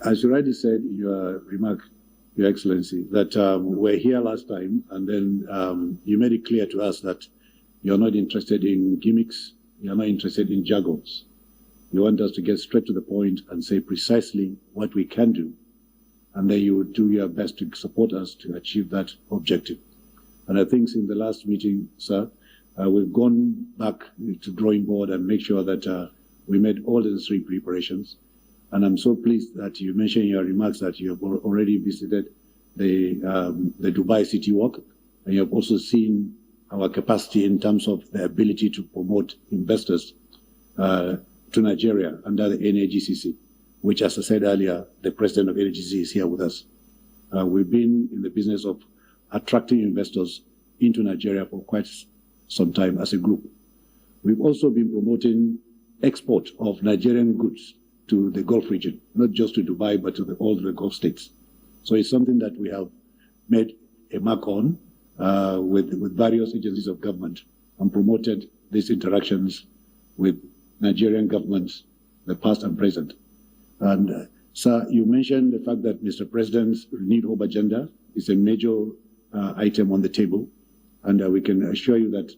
As you rightly said in your remark, Your Excellency, that we're here last time, and then you made it clear to us that you're not interested in gimmicks, you're not interested in jargons. You want us to get straight to the point and say precisely what we can do, and then you would do your best to support us to achieve that objective. And I think in the last meeting, sir, we've gone back to drawing board and make sure that we made all the necessary preparations. And I'm so pleased that you mentioned in your remarks that you have already visited the Dubai City Walk, and you have also seen our capacity in terms of the ability to promote investors to Nigeria under the NAGCC, which, as I said earlier, the president of NAGCC is here with us. We've been in the business of attracting investors into Nigeria for quite some time as a group. We've also been promoting export of Nigerian goods to the Gulf region, not just to Dubai, but to all the Gulf states. So it's something that we have made a mark on with various agencies of government and promoted these interactions with Nigerian governments, the past and present. And sir, you mentioned the fact that Mr. President's renewed hope agenda is a major item on the table, and we can assure you that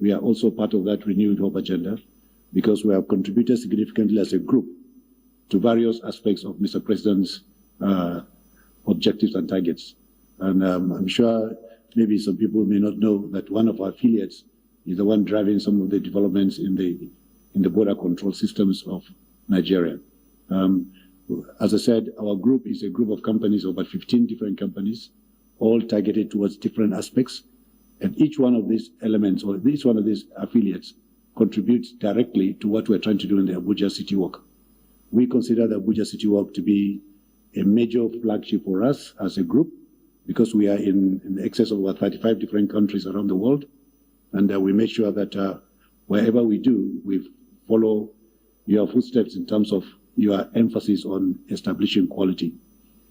we are also part of that renewed hope agenda because we have contributed significantly as a group to various aspects of Mr. President's objectives and targets. And I'm sure maybe some people may not know that one of our affiliates is the one driving some of the developments in the border control systems of Nigeria. As I said, our group is a group of companies, about 15 different companies, all targeted towards different aspects. And each one of these elements or each one of these affiliates contributes directly to what we're trying to do in the Abuja City Walk. We consider the Abuja City Walk to be a major flagship for us as a group because we are in excess of about 35 different countries around the world. And we make sure that wherever we do, we follow your footsteps in terms of your emphasis on establishing quality.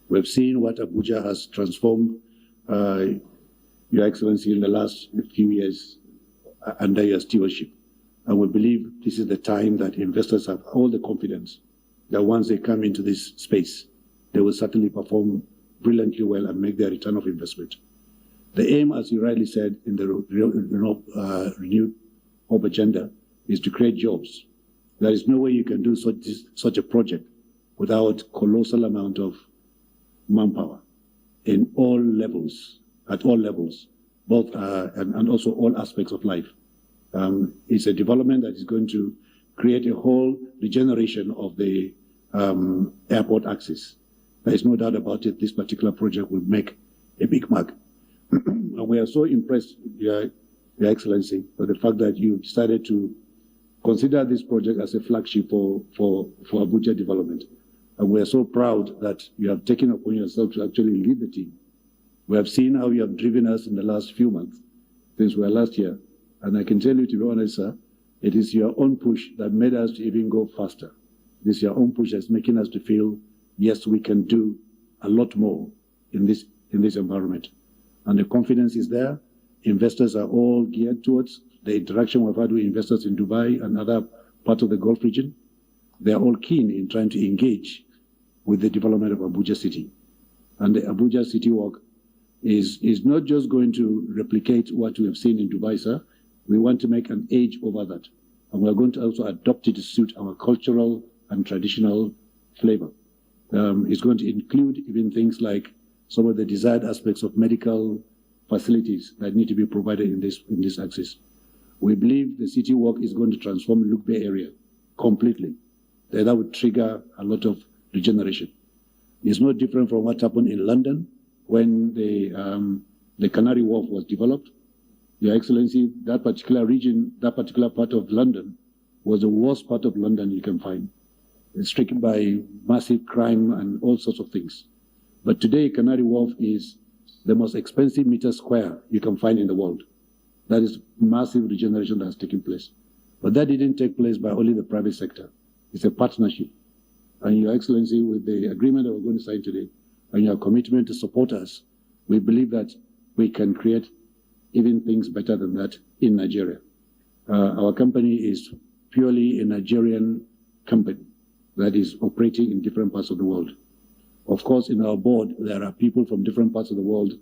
We've seen what Abuja has transformed, Your Excellency, in the last few years under your stewardship. And we believe this is the time that investors have all the confidence that once they come into this space, they will certainly perform brilliantly well and make their return of investment. The aim, as you rightly said, in the renewed hope agenda is to create jobs. There is no way you can do such a project without colossal amount of manpower in all levels, at all levels, both and also all aspects of life. It's a development that is going to create a whole regeneration of the airport access. There is no doubt about it. This particular project will make a big mark. And we are so impressed, Your Excellency, with the fact that you decided to consider this project as a flagship for Abuja development. And we are so proud that you have taken upon yourself to actually lead the team. We have seen how you have driven us in the last few months, since we were last year. And I can tell you, to be honest, sir, it is your own push that made us to even go faster. It is your own push that's making us to feel, yes, we can do a lot more in this environment. And the confidence is there. Investors are all geared towards the interaction we've had with investors in Dubai and other parts of the Gulf region. They're all keen in trying to engage with the development of Abuja City. And the Abuja City Walk is not just going to replicate what we have seen in Dubai, sir. We want to make an edge over that. And we're going to also adopt it to suit our cultural and traditional flavor. It's going to include even things like some of the desired aspects of medical facilities that need to be provided in this axis. We believe the City Walk is going to transform Luke Bay area completely. That would trigger a lot of regeneration. It's no different from what happened in London when the Canary Wharf was developed. Your Excellency, that particular region, that particular part of London was the worst part of London you can find. It's stricken by massive crime and all sorts of things. But today, Canary Wharf is the most expensive meter square you can find in the world. That is massive regeneration that has taken place. But that didn't take place by only the private sector. It's a partnership. And Your Excellency, with the agreement that we're going to sign today, and your commitment to support us, we believe that we can create even things better than that in Nigeria. Our company is purely a Nigerian company that is operating in different parts of the world. Of course, in our board, there are people from different parts of the world,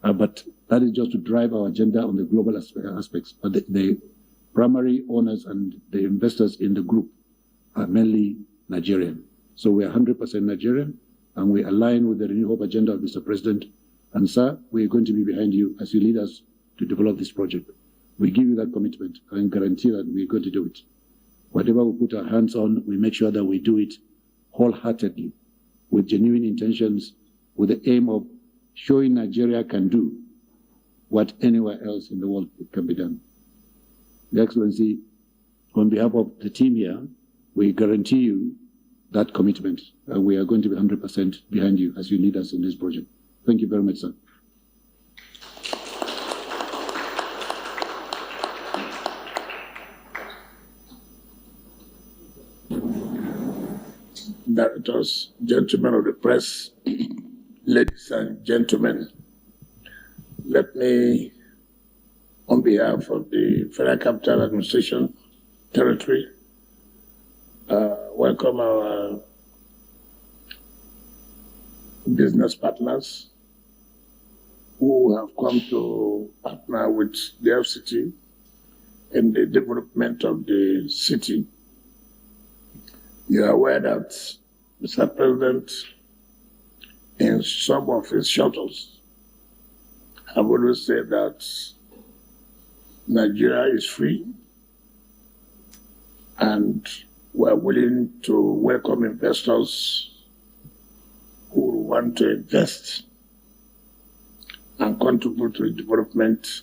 but that is just to drive our agenda on the global aspects. But the primary owners and the investors in the group are mainly Nigerian. So we are 100% Nigerian, and we align with the Renew Hope agenda of Mr. President. And sir, we are going to be behind you as you lead us to develop this project. We give you that commitment and guarantee that we're going to do it. Whatever we put our hands on, we make sure that we do it wholeheartedly, with genuine intentions, with the aim of showing Nigeria can do what anywhere else in the world can be done. Your Excellency, on behalf of the team here, we guarantee you that commitment. We are going to be 100% behind you as you lead us in this project. Thank you very much, sir. Directors, gentlemen of the press, ladies and gentlemen, let me, on behalf of the Federal Capital Administration Territory, welcome our business partners who have come to partner with the FCT in the development of the city. You are aware that Mr. President, in some of his shuttles, have always said that Nigeria is free and we're willing to welcome investors who want to invest and contribute to the development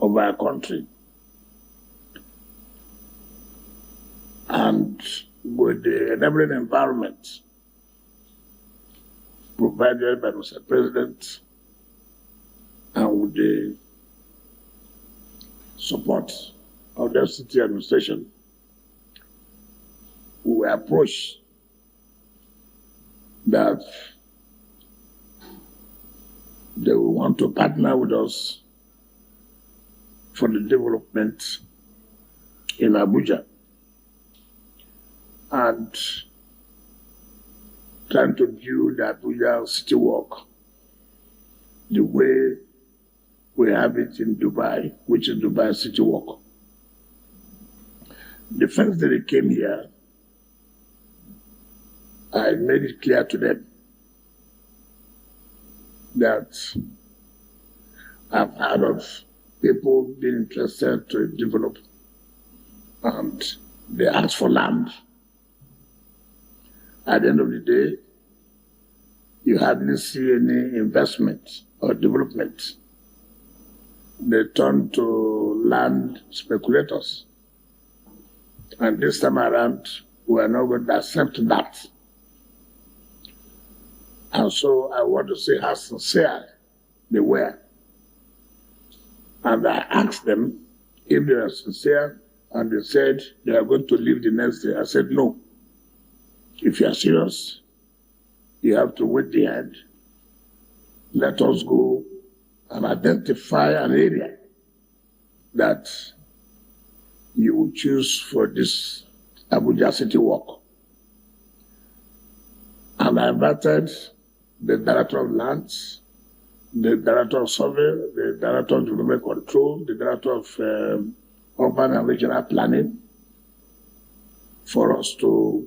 of our country. And with the enabling environment provided by Mr. President and with the support of the FCT administration, we were approached that they will want to partner with us for the development in Abuja and trying to view the Abuja city walk the way we have it in Dubai, which is Dubai City Walk. The first day they came here, I made it clear to them that I've heard of people being interested to develop, and they asked for land. At the end of the day, you hardly see any investment or development. They turn to land speculators. And this time around, we are not going to accept that. And so I want to say how sincere they were. And I asked them if they are sincere, and they said they are going to leave the next day. I said, no. If you are serious, you have to wait the end. Let us go and identify an area that you will choose for this Abuja City Walk. And I invited the Director of Lands, the Director of Survey, the Director of Development Control, the Director of Urban and Regional Planning for us to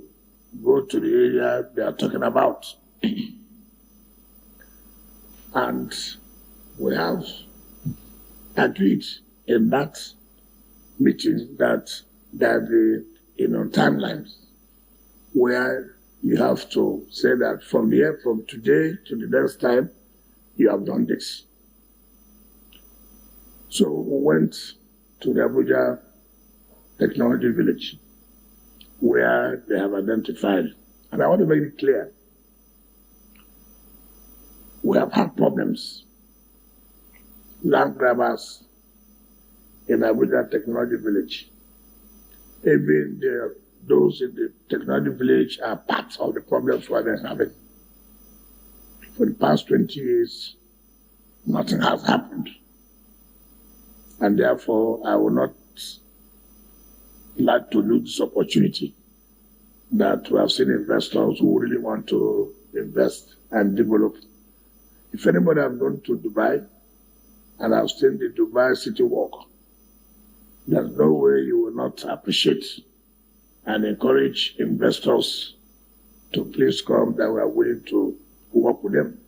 go to the area they are talking about. And we have agreed in that meeting that there are timelines where you have to say that from today to the next time, you have done this. So we went to the Abuja Technology Village, where they have identified. And I want to make it clear, we have had problems. Land grabbers in Abuja Technology Village. Even those in the technology village are part of the problems we are having. For the past 20 years, nothing has happened. And therefore, I will not like to lose this opportunity that we have seen investors who really want to invest and develop. If anybody has gone to Dubai and have seen the Dubai city walk, there's no way you will not appreciate and encourage investors to please come, that we are willing to work with them.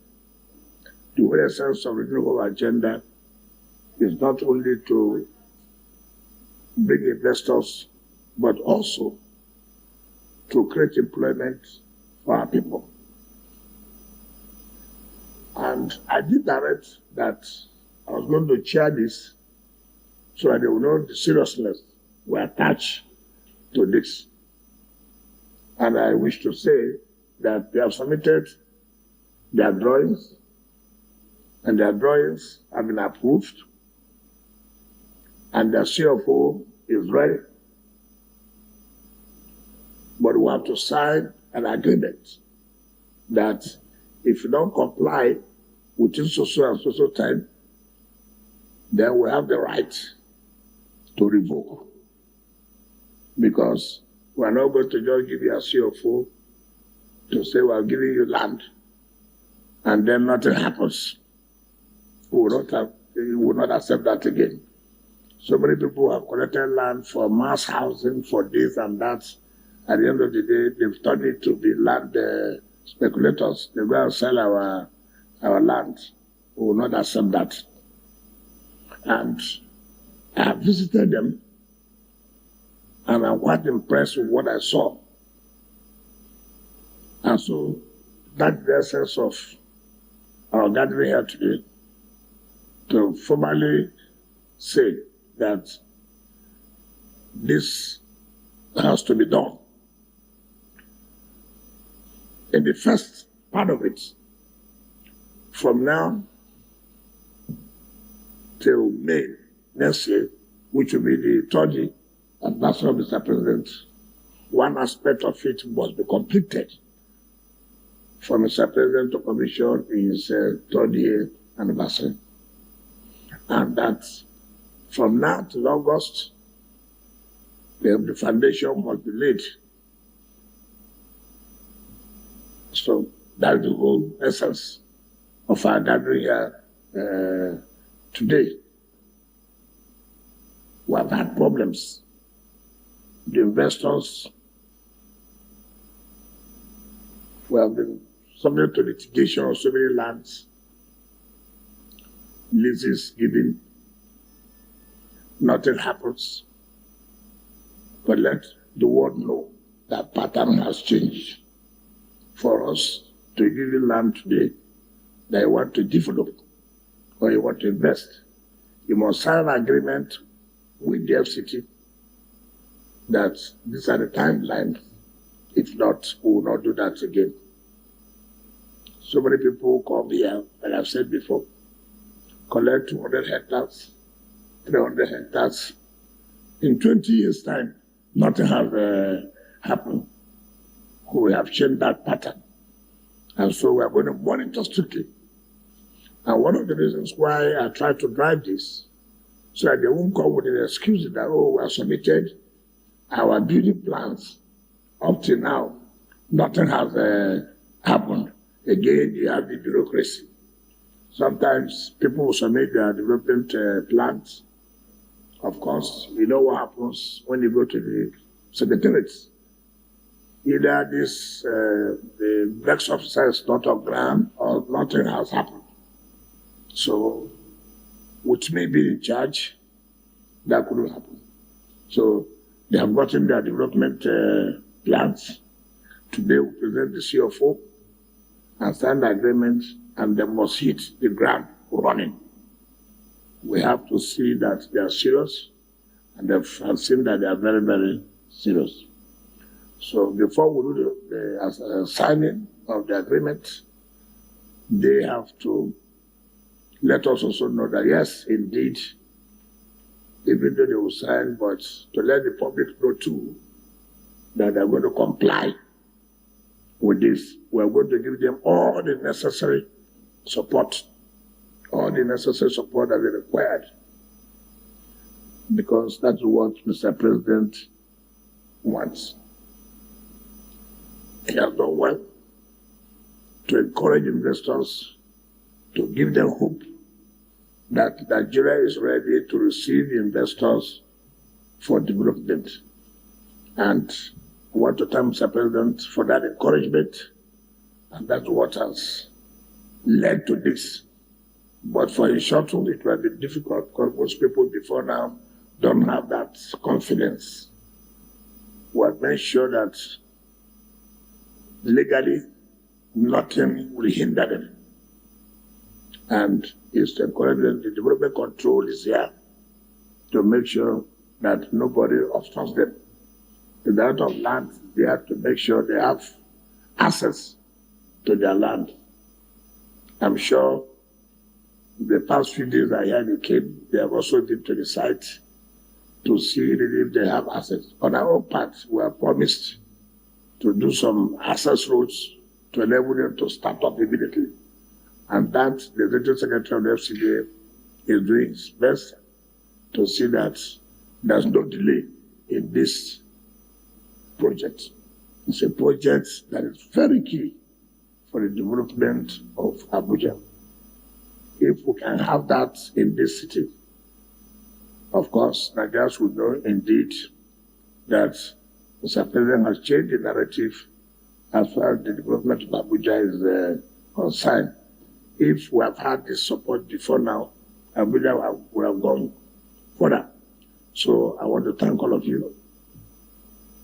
The whole essence of the renewable agenda is not only to bring investors, but also to create employment for our people. And I did direct that I was going to chair this so that they will know the seriousness we attach to this. And I wish to say that they have submitted their drawings, and their drawings have been approved, and their CFO is ready. But we have to sign an agreement that if you don't comply within so and so time, then we have the right to revoke. Because we are not going to just give you a CFO to say we are giving you land and then nothing happens. We will not accept that again. So many people have collected land for mass housing, for this and that. At the end of the day, they've turned it to be land speculators. They go and sell our land. We will not accept that. And I have visited them, and I'm quite impressed with what I saw. And so that's the essence of our gathering here today, to formally say that this has to be done. In the first part of it, from now till May next year, which will be the 30th anniversary of Mr. President, one aspect of it must be completed for Mr. President to commission his 30th anniversary. And that from now till August, the foundation must be laid. So that's the whole essence of our gathering here today. We have had problems. The investors we have been subject to litigation on so many lands, leases given, nothing happens. But let the world know that pattern has changed. For us to give you land today that you want to develop or you want to invest, you must sign an agreement with the FCT that these are the timelines. If not, we will not do that again. So many people come here, like I've said before, collect 200 hectares, 300 hectares. In 20 years' time, nothing has happened. We have changed that pattern. And so we are going to monitor strictly. And one of the reasons why I try to drive this, so that they won't come with an excuse that, oh, we have submitted our building plans. Up to now, nothing has happened. Again, you have the bureaucracy. Sometimes people will submit their development plans. Of course, you know what happens when you go to the secretariats. Either this, the next officer is not on ground or nothing has happened. So, with me being in charge, that couldn't happen. So, they have gotten their development plans. Today we present the CFO and sign the agreement, and they must hit the ground running. We have to see that they are serious, and I've seen that they are very, very serious. So before we do the signing of the agreement, they have to let us also know that yes, indeed, even though they will sign, but to let the public know too that they're going to comply with this. We're going to give them all the necessary support, that is required, because that's what Mr. President wants. he has done well to encourage investors, to give them hope that Nigeria is ready to receive investors for development. And I want to thank Mr. President for that encouragement, and that's what has led to this. But for a short term, it will be difficult because most people before now don't have that confidence. We have made sure that legally nothing will hinder them. And it's to encourage them. The development control is here to make sure that nobody obstructs them. The right of land, they have to make sure they have access to their land. I'm sure the past few days I had the Cape, they have also been to the site to see if they have access. On our own part, we are promised to do some access roads to enable them to start up immediately. And that the Executive Secretary of the FCT is doing his best to see that there's no delay in this project. It's a project that is very key for the development of Abuja. If we can have that in this city, of course, Nigerians will know indeed that Mr. President has changed the narrative as far as the development of Abuja is concerned. If we have had this support before now, Abuja would have gone further. So I want to thank all of you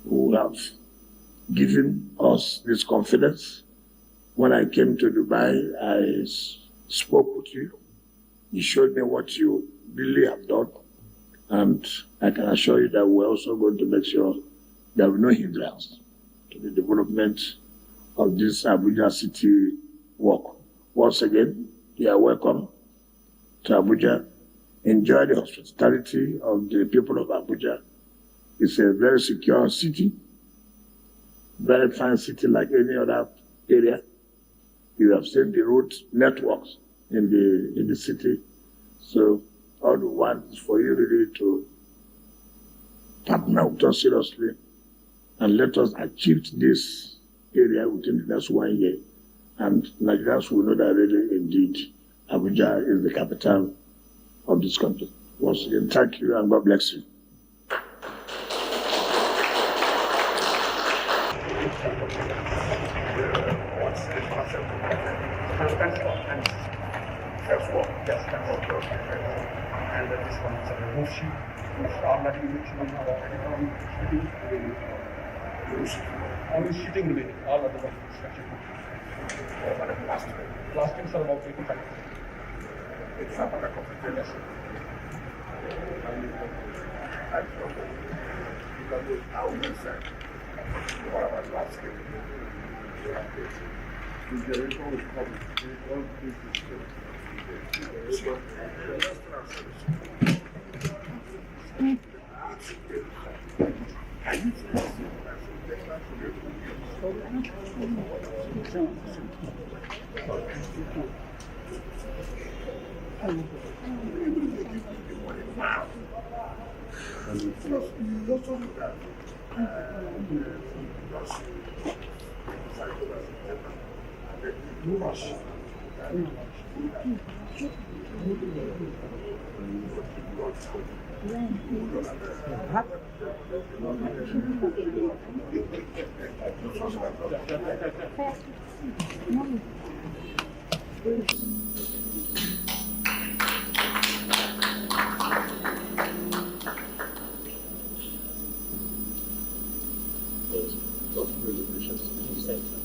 who have given us this confidence. When I came to Dubai, I spoke with you. You showed me what you really have done. And I can assure you that we're also going to make sure there will be no hindrance to the development of this Abuja city work. Once again, you are welcome to Abuja. Enjoy the hospitality of the people of Abuja. It's a very secure city, very fine city like any other area. You have seen the road networks in the city. So all we want is for you really to partner with us seriously and let us achieve this area within the next 1 year. And Nigerians will know that really indeed Abuja is the capital of this country. Once again, thank you and God bless you. And this one is a roof sheet, which already only sheeting remaining, all other ones structure. Plastics are about 85%. It's not a complete yes. Those resolutions.